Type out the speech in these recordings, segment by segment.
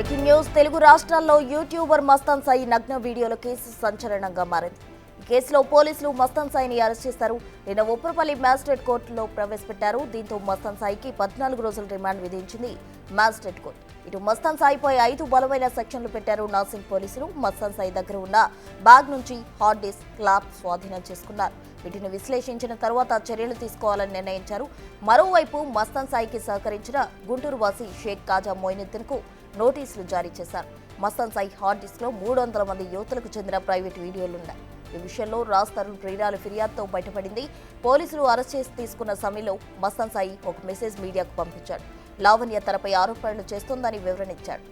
Breaking news Telugu రాష్ట్రాల్లో YouTuber Mastan Sai నగ్న వీడియోల కేసు సంచలనంగా మారింది. ఈ కేసులో పోలీసులు మస్తాన్ సాయిని అరెస్ట్ చేశారు. నిన్న ఉప్పరపల్లి మ్యాజిస్ట్రేట్ కోర్టులో ప్రవేశపెట్టారు. దీంతో మస్తాన్ సాయికి 14 రోజుల రిమాండ్ విధించింది మ్యాజిస్ట్రేట్ కోర్టు. ఇటు మస్తాన్ సాయిపై 5 బలమైన సెక్షన్లు పెట్టారు నాసింగ్ పోలీసులు. మస్తాన్ సాయి దగ్గర ఉన్న బ్యాగ్ నుంచి హార్డ్ డిస్క్, ల్యాప్ స్వాధీనం చేసుకున్నారు. వీటిని విశ్లేషించిన తర్వాత చర్యలు తీసుకోవాలని నిర్ణయించారు. మరోవైపు మస్తాన్ సాయికి సహకరించిన గుంటూరు వాసి షేక్ కాజా మొయినుద్దీన్ కు నోటీసులు జారీ చేశారు. మస్తాన్ సాయి హార్డ్ డిస్క్ లో 300 మంది యువతులకు చెందిన ప్రైవేట్ వీడియోలున్నాయి. ఈ విషయంలో రాజ్ తరుణ్ ప్రియురాలు ఫిర్యాదుతో బయటపడింది. పోలీసులు అరెస్ట్ చేసి తీసుకున్న సమయంలో మస్తాన్ సాయి ఒక మెసేజ్ మీడియాకు పంపించాడు. లావణ్య తనపై ఆరోపణలు చేస్తోందని వివరణ ఇచ్చాడు.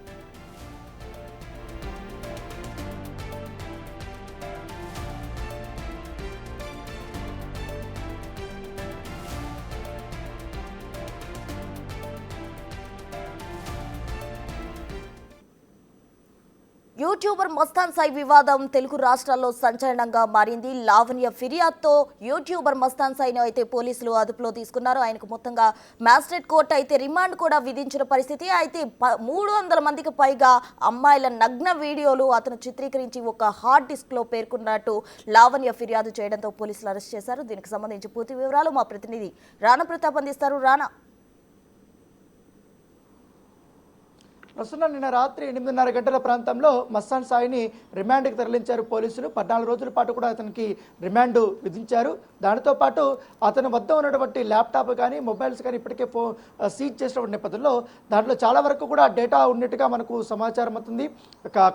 యూట్యూబర్ మస్తాన్ సాయి వివాదం తెలుగు రాష్ట్రాల్లో సంచలనంగా మారింది. లావణ్య ఫిర్యాదుతో యూట్యూబర్ మస్తాన్ సాయిని అయితే పోలీసులు అదుపులో తీసుకున్నారు. ఆయనకు మొత్తంగా మ్యాజిస్ట్రేట్ కోర్టు అయితే రిమాండ్ కూడా విధించిన పరిస్థితి. అయితే 300 మందికి పైగా అమ్మాయిల నగ్న వీడియోలు అతను చిత్రీకరించి ఒక హార్డ్ డిస్క్ లో పేర్కొన్నట్టు లావణ్య ఫిర్యాదు చేయడంతో పోలీసులు అరెస్ట్ చేశారు. దీనికి సంబంధించి పూర్తి వివరాలు మా ప్రతినిధి రాణా ప్రతాప్ అందిస్తారు. రాణా, ప్రస్తుతం నిన్న రాత్రి 8:30 గంటల ప్రాంతంలో మస్తాన్ సాయిని రిమాండ్కి తరలించారు పోలీసులు. 14 రోజుల పాటు కూడా అతనికి రిమాండ్ విధించారు. దానితో పాటు అతని వద్ద ఉన్నటువంటి ల్యాప్టాప్ కానీ మొబైల్స్ కానీ ఇప్పటికే సీజ్ చేసినటువంటి నేపథ్యంలో దాంట్లో చాలా వరకు కూడా డేటా ఉన్నట్టుగా మనకు సమాచారం అవుతుంది.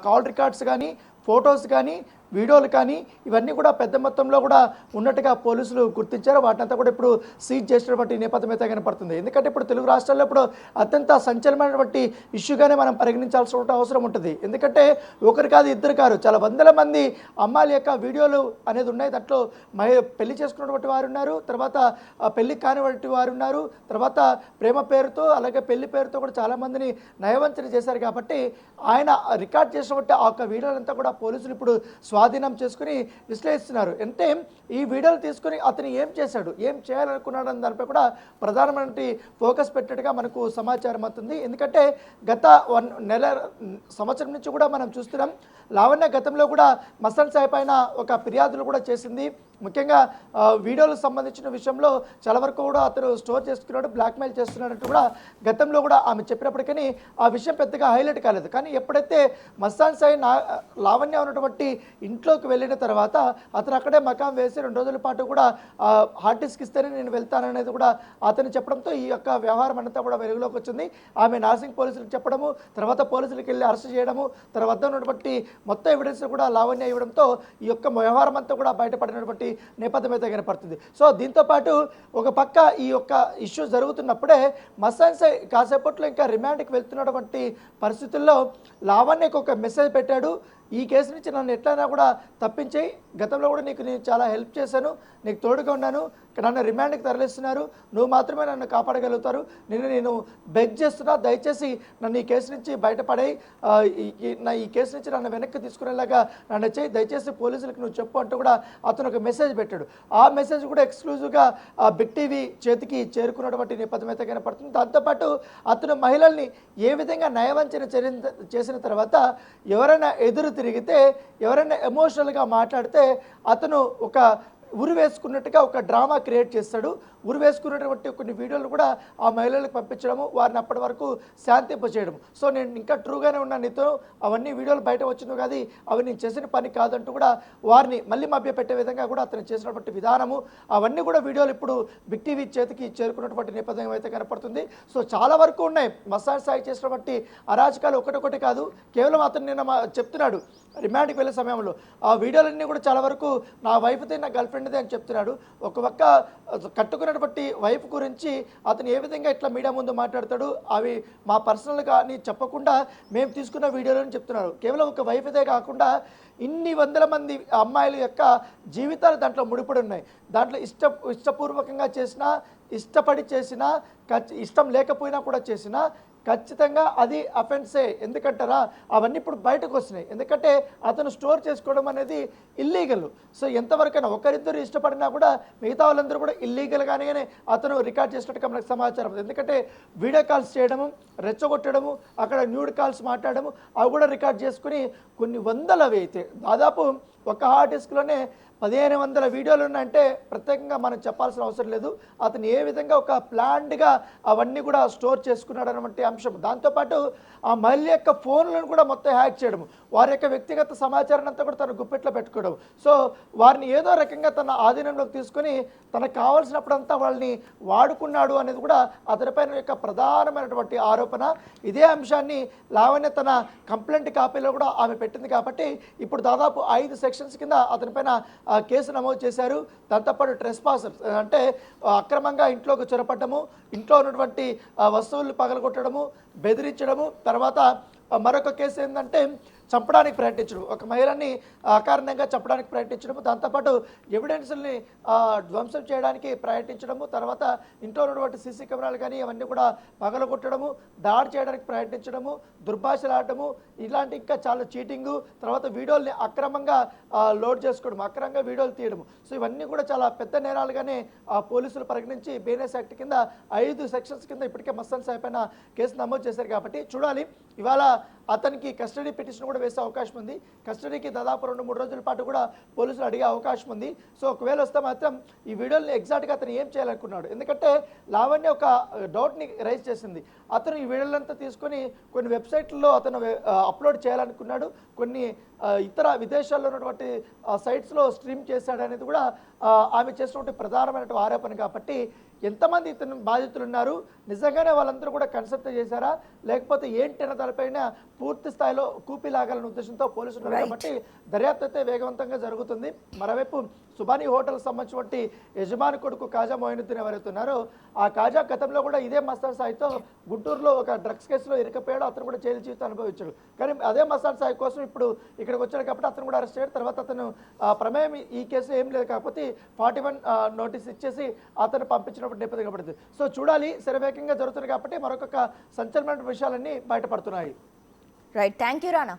కాల్ రికార్డ్స్ కానీ, ఫొటోస్ కానీ, వీడియోలు కానీ ఇవన్నీ కూడా పెద్ద మొత్తంలో కూడా ఉన్నట్టుగా పోలీసులు గుర్తించారు. వాటినంతా కూడా ఇప్పుడు సీజ్ చేసినటువంటి నేపథ్యం అయితే కనపడుతుంది. ఎందుకంటే ఇప్పుడు తెలుగు రాష్ట్రాల్లో ఇప్పుడు అత్యంత సంచలనమైనటువంటి ఇష్యూగానే మనం పరిగణించాల్సిన అవసరం ఉంటుంది. ఎందుకంటే ఒకరు కాదు, ఇద్దరు కాదు, చాలా వందల మంది అమ్మాయిల యొక్క వీడియోలు అనేది ఉన్నాయి. దాంట్లో పెళ్లి చేసుకున్నటువంటి వారు ఉన్నారు, తర్వాత పెళ్లి కానివంటి వారు ఉన్నారు, తర్వాత ప్రేమ పేరుతో అలాగే పెళ్లి పేరుతో కూడా చాలామందిని నయవంచన చేశారు. కాబట్టి ఆయన రికార్డ్ చేసినటువంటి ఆ యొక్క వీడియోలంతా కూడా పోలీసులు ఇప్పుడు స్వాధీనం చేసుకుని విశ్లేషిస్తున్నారు. అంటే ఈ వీడియోలు తీసుకుని అతను ఏం చేశాడు, ఏం చేయాలనుకున్నాడు అనే దానిపై కూడా ప్రధానమైన ఫోకస్ పెట్టినట్టుగా మనకు సమాచారం అవుతుంది. ఎందుకంటే గత సంవత్సరం నుంచి కూడా మనం చూస్తున్నాం, లావణ్య గతంలో కూడా మస్తాన్ సాయి పైన ఒక ఫిర్యాదులు కూడా చేసింది. ముఖ్యంగా వీడియోలకు సంబంధించిన విషయంలో చాలా వరకు కూడా అతను స్టోర్ చేసుకున్నాడు, బ్లాక్మెయిల్ చేస్తున్నాడంటూ కూడా గతంలో కూడా ఆమె చెప్పినప్పటికీ ఆ విషయం పెద్దగా హైలైట్ కాలేదు. కానీ ఎప్పుడైతే మస్తాన్ సాయి లావణ్య ఉన్నటువంటి ఇంట్లోకి వెళ్ళిన తర్వాత అతను అక్కడే మకాం వేసి 2 రోజుల పాటు కూడా హార్డ్ డిస్క్ ఇస్తేనే నేను వెళ్తాననేది కూడా అతను చెప్పడంతో ఈ యొక్క వ్యవహారం అంతా కూడా వెలుగులోకి వచ్చింది. ఆమె నాసింగ్ పోలీసులకు చెప్పడము, తర్వాత పోలీసులకు వెళ్ళి అరెస్ట్ చేయడము, తర్వాత ఉన్నటువంటి మొత్తం ఎవిడెన్స్ కూడా లావణ్య ఇవ్వడంతో ఈ యొక్క వ్యవహారం అంతా కూడా బయటపడినటువంటి నేపథ్యం అయితే కనపడుతుంది. సో దీంతో పాటు ఒక పక్క ఈ యొక్క ఇష్యూ జరుగుతున్నప్పుడే మస్తాన్ సాయి కాసేపట్లో ఇంకా రిమాండ్కి వెళ్తున్నటువంటి పరిస్థితుల్లో లావణ్యకు ఒక మెసేజ్ పెట్టాడు. ఈ కేసు నుంచి నన్ను ఎట్లయినా కూడా తప్పించేయి, గతంలో కూడా నేను చాలా హెల్ప్ చేశాను, నీకు తోడుగా ఉన్నాను, నన్ను రిమాండ్కి తరలిస్తున్నారు, నువ్వు మాత్రమే నన్ను కాపాడగలుగుతారు, నేను బెగ్ చేస్తున్నా, దయచేసి నన్ను ఈ కేసు నుంచి బయటపడేయి, ఈ కేసు నుంచి నన్ను వెనక్కి తీసుకునేలాగా నన్ను చేయి, దయచేసి పోలీసులకు నువ్వు చెప్పు అంటూ కూడా అతను ఒక మెసేజ్ పెట్టాడు. ఆ మెసేజ్ కూడా ఎక్స్క్లూజివ్గా బిగ్ టీవీ చేతికి చేరుకున్నటువంటి నేపథ్యం అయితే కనపడుతుంది. దాంతోపాటు అతను మహిళల్ని ఏ విధంగా నయవంచన చేసిన తర్వాత ఎవరైనా ఎదురు తిరిగితే, ఎవరైనా ఎమోషనల్గా మాట్లాడితే అతను ఒక ఉరి వేసుకున్నట్టుగా ఒక డ్రామా క్రియేట్ చేస్తాడు. ఉరి వేసుకున్నటువంటి కొన్ని వీడియోలు కూడా ఆ మహిళలకు పంపించడము, వారిని అప్పటి వరకు శాంతింపచేయడం. సో నేను ఇంకా ట్రూగానే ఉన్నా, నీతో అవన్నీ వీడియోలు బయట వచ్చింది కాదు, అవి నేను చేసిన పని కాదంటూ కూడా వారిని మళ్ళీ మభ్య పెట్టే విధంగా కూడా అతను చేసినటువంటి విధానము, అవన్నీ కూడా వీడియోలు ఇప్పుడు బిగ్ టీవీ చేతికి చేరుకున్నటువంటి నేపథ్యం అయితే కనపడుతుంది. సో చాలా వరకు ఉన్నాయి మస్తాన్ సాయి చేసినటువంటి అరాచకాలు, ఒకటొకటి కాదు. కేవలం అతను నిన్న చెప్తున్నాడు రిమాండ్కి వెళ్ళే సమయంలో ఆ వీడియోలన్నీ కూడా చాలా వరకు నా వైఫ్దే, నా గర్ల్ ఫ్రెండ్దే అని చెప్తున్నాడు. ఒక పక్క కట్టుకున్నటువంటి వైఫ్ గురించి అతను ఏ విధంగా ఇట్లా మీడియా ముందు మాట్లాడతాడు, అవి మా పర్సనల్గా అని చెప్పకుండా మేము తీసుకున్న వీడియోలని చెప్తున్నారు. కేవలం ఒక వైఫ్దే కాకుండా ఇన్ని వందల మంది అమ్మాయిల యొక్క జీవితాలు దాంట్లో ముడిపడి ఉన్నాయి. దాంట్లో ఇష్టపూర్వకంగా చేసినా, ఇష్టపడి చేసినా, ఇష్టం లేకపోయినా కూడా చేసినా ఖచ్చితంగా అది అఫెన్సే. ఎందుకంటారా అవన్నీ ఇప్పుడు బయటకు వస్తున్నాయి. ఎందుకంటే అతను స్టోర్ చేసుకోవడం అనేది ఇల్లీగల్. సో ఎంతవరకైనా ఒకరిద్దరు ఇష్టపడినా కూడా మిగతా వాళ్ళందరూ కూడా ఇల్లీగల్గానే అతను రికార్డ్ చేసినట్టుగా మనకు సమాచారం. ఎందుకంటే వీడియో కాల్స్ చేయడము, రెచ్చగొట్టడము, అక్కడ న్యూడ్ కాల్స్ మాట్లాడము, అవి కూడా రికార్డ్ చేసుకుని కొన్ని వందలవి అయితే దాదాపు ఒక హార్డ్ డిస్క్లోనే 1500 వీడియోలు ఉన్నాయంటే ప్రత్యేకంగా మనం చెప్పాల్సిన అవసరం లేదు. అతను ఏ విధంగా ఒక ప్లాన్డ్గా అవన్నీ కూడా స్టోర్ చేసుకున్నాడు అన్నటువంటి అంశం. దాంతోపాటు ఆ మహిళ యొక్క ఫోన్లను కూడా మొత్తం హ్యాక్ చేయడం, వారి యొక్క వ్యక్తిగత సమాచారాన్ని అంతా కూడా తన గుప్పెట్లో పెట్టుకోవడం, సో వారిని ఏదో రకంగా తన ఆధీనంలోకి తీసుకొని తనకు కావాల్సినప్పుడంతా వాళ్ళని వాడుకున్నాడు అనేది కూడా అతనిపైన యొక్క ప్రధానమైనటువంటి ఆరోపణ. ఇదే అంశాన్ని లావణ్య తన కంప్లైంట్ కాపీలో కూడా ఆమె పెట్టింది. కాబట్టి ఇప్పుడు దాదాపు 5 సెక్షన్స్ కింద అతనిపైన కేసు నమోదు చేశారు. దాంతోపాటు ట్రెస్పాసర్స్ అంటే అక్రమంగా ఇంట్లోకి చొరపడము, ఇంట్లో ఉన్నటువంటి వస్తువులు పగలగొట్టడము, బెదిరించడము, తర్వాత మరొక కేసు ఏంటంటే చంపడానికి ప్రయత్నించడం, ఒక మహిళని అకారణంగా చంపడానికి ప్రయత్నించడము, దాంతోపాటు ఎవిడెన్స్ని ధ్వంసం చేయడానికి ప్రయత్నించడము, తర్వాత ఇంట్లో ఉన్నటువంటి సీసీ కెమెరాలు కానీ అవన్నీ కూడా పగలగొట్టడము, దాడి చేయడానికి ప్రయత్నించడము, దుర్భాషలాడటము, ఇలాంటి ఇంకా చాలా చీటింగు, తర్వాత వీడియోల్ని అక్రమంగా లోడ్ చేసుకోవడం, అక్రమంగా వీడియోలు తీయడము. సో ఇవన్నీ కూడా చాలా పెద్ద నేరాలుగానే పోలీసులు పరిగణించి బీఎన్ఎస్ యాక్ట్ కింద 5 సెక్షన్స్ కింద ఇప్పటికే మస్తాన్ సాయి పైన కేసు నమోదు చేశారు. కాబట్టి చూడాలి, ఇవాళ అతనికి కస్టడీ పిటిషన్ కూడా వేసే అవకాశం ఉంది. కస్టడీకి దాదాపు 2-3 రోజుల పాటు కూడా పోలీసులు అడిగే అవకాశం ఉంది. సో ఒకవేళ వస్తే మాత్రం ఈ వీడియోని ఎగ్జాక్ట్గా అతను ఏం చేయాలనుకున్నాడు, ఎందుకంటే లావణ్య ఒక డౌట్ని రైజ్ చేసింది. అతను ఈ వీడియోలంతా తీసుకొని కొన్ని వెబ్సైట్లలో అతను అప్లోడ్ చేయాలనుకున్నాడు, కొన్ని ఇతర విదేశాల్లో ఉన్నటువంటి సైట్స్లో స్ట్రీమ్ చేశాడు అనేది కూడా ఆమె చేసినటువంటి ప్రధానమైన ఆరోపణ. కాబట్టి ఎంతమంది ఇతను బాధితులు ఉన్నారు, నిజంగానే వాళ్ళందరూ కూడా కన్సల్ట్ చేశారా, లేకపోతే ఏంటి అన్న దానిపైన పూర్తి స్థాయిలో కూపీలాగాలనే ఉద్దేశంతో పోలీసులు ఉన్నారు. కాబట్టి దర్యాప్తు అయితే వేగవంతంగా జరుగుతుంది. మరోవైపు సుబానీ హోటల్ సంబంధించినటువంటి యజమాని కొడుకు కాజా మొయినుద్దీన్ ఎవరైతే ఉన్నారో ఆ కాజా గతంలో కూడా ఇదే మస్తాన్ సాయితో గుంటూరులో ఒక డ్రగ్స్ కేసులో ఇరుకపోయాడు. అతను కూడా జైలు జీవితం అనుభవించాడు. కానీ అదే మస్తాన్ సాయి కోసం ఇప్పుడు ఇక్కడికి వచ్చాడు కాబట్టి అతను కూడా అరెస్ట్ అయ్యాడు. తర్వాత అతను ప్రమేయం ఈ కేసులో ఏం లేదు, కాకపోతే 41 నోటీస్ ఇచ్చేసి అతను పంపించినప్పుడు నేపథ్యం కనబడుతుంది. సో చూడాలి, శరవేగంగా జరుగుతుంది కాబట్టి మరొక సంచలనమైన విషయాలన్నీ బయటపడుతున్నాయి. Right, thank you Rana.